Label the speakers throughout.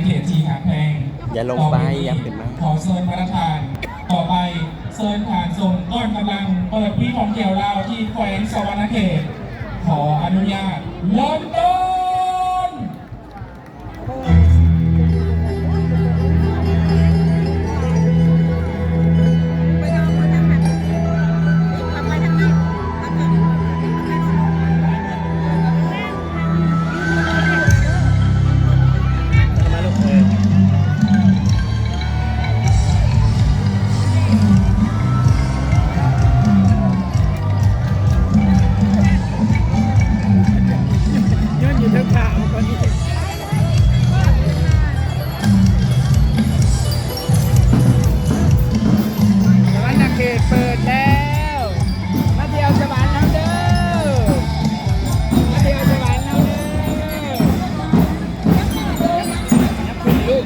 Speaker 1: เขตทีหางแพง
Speaker 2: อย่าลงไปย้ำเป็นไหม
Speaker 1: ขอเชิญประธาน ต่อไปเชิญผ่านส่งก้อนกำลังเปิดพี่ของเกี่ยวลาวที่แขวงสวรรณเขต ขออนุญาตเริ่มต้น
Speaker 2: มาลูกเอ๋ยย้อนอยู่ทั้งข่าวคนนี้สวรรณเขตเปิดแล้วมาเที่ยวสวรรค์แล้วเด้อมาเที่ยวสวรรค์แล้วเด้อนับคุณลูก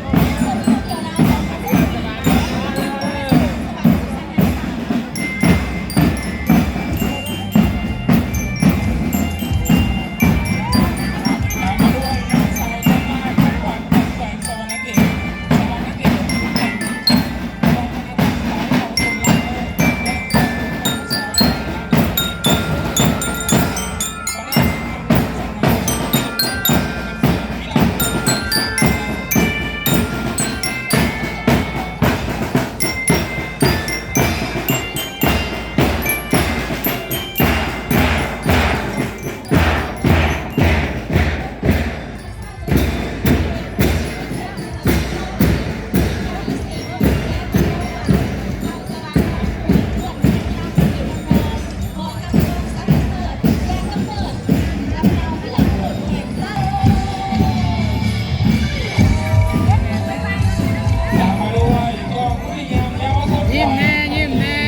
Speaker 2: ยิ้มแน่ยิ้มแน่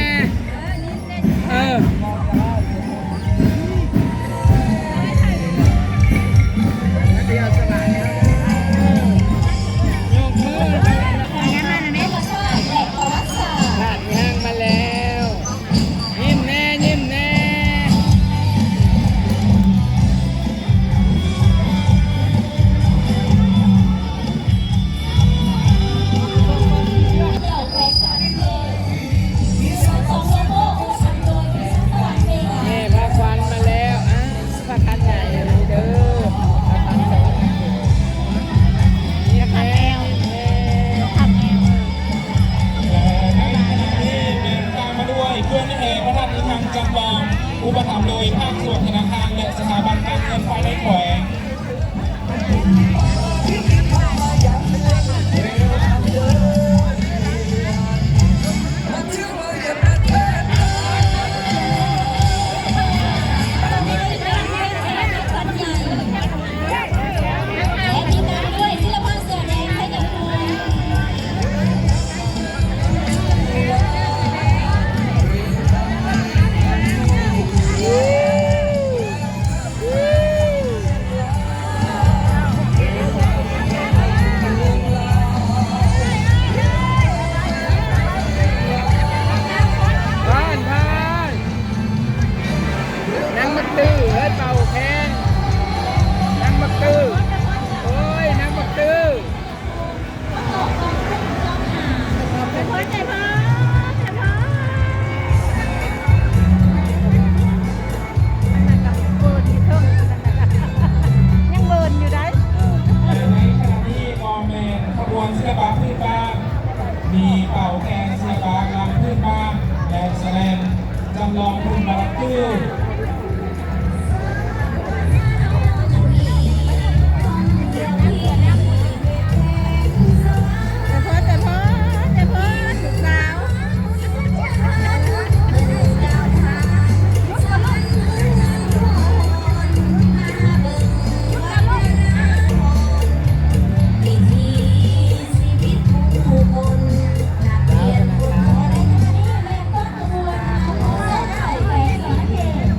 Speaker 2: มาเที่ยวสวรรค์แล้วยกมือผ่านทางมาแล้วยิ้มแน่ยิ้มแน่ แม่พาควันมาแล้วพาคันใหญ่เลยเด้อพาคันสวรรค์เงียบแน่แน่
Speaker 1: ตามมาด้วยเพื่อนเอกพระราชทานจำลองอุปถัมภ์โดยภาคส่วนธนาคารและสถาบันการเงินภายในแขวง
Speaker 2: ผ่านนั่งมักตื้อเฮ้ยเป่าแคนนั่งมักตื้อโอ้ยนั่งมักตื้อ
Speaker 1: ในขณะที่กองเมนขบวนศิลปะพื้นบ้านมีเป่าแคนศิลปะลำพื้นบ้านและแสดงจำลองพื้นบารักตื้อ
Speaker 3: Hãy subscribe cho kênh Ghiền Mì Gõ để không bỏ lỡ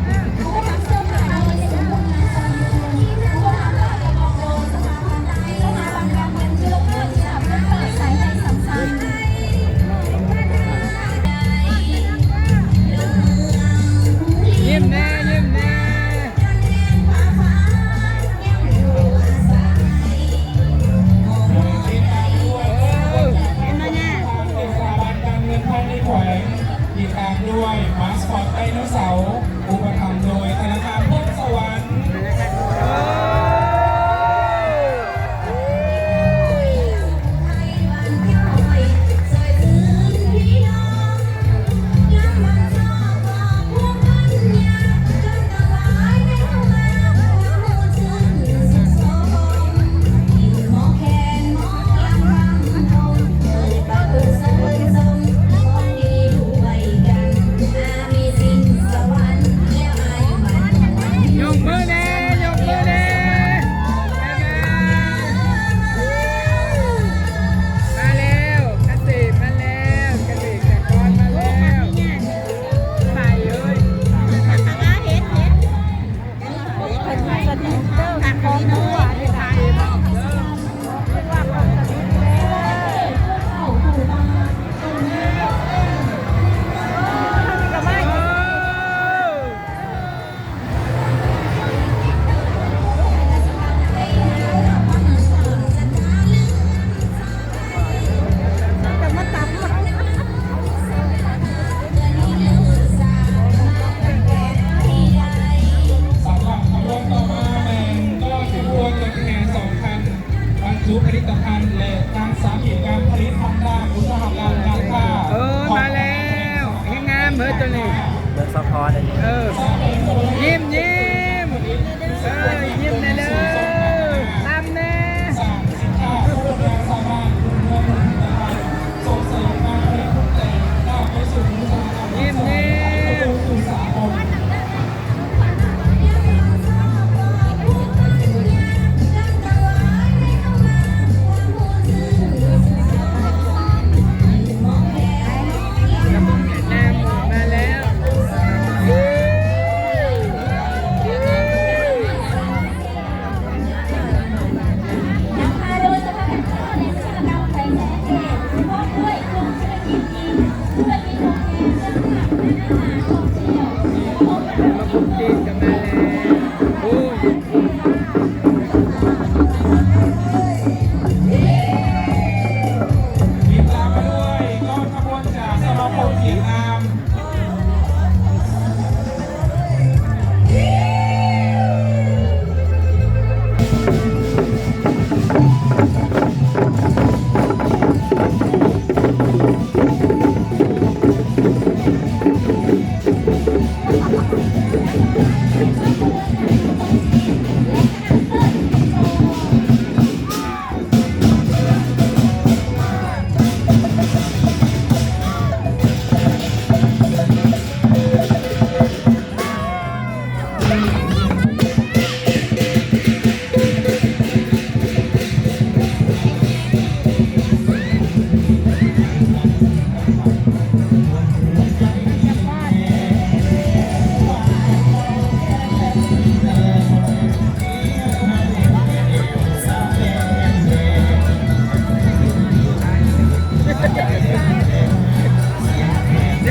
Speaker 1: านและ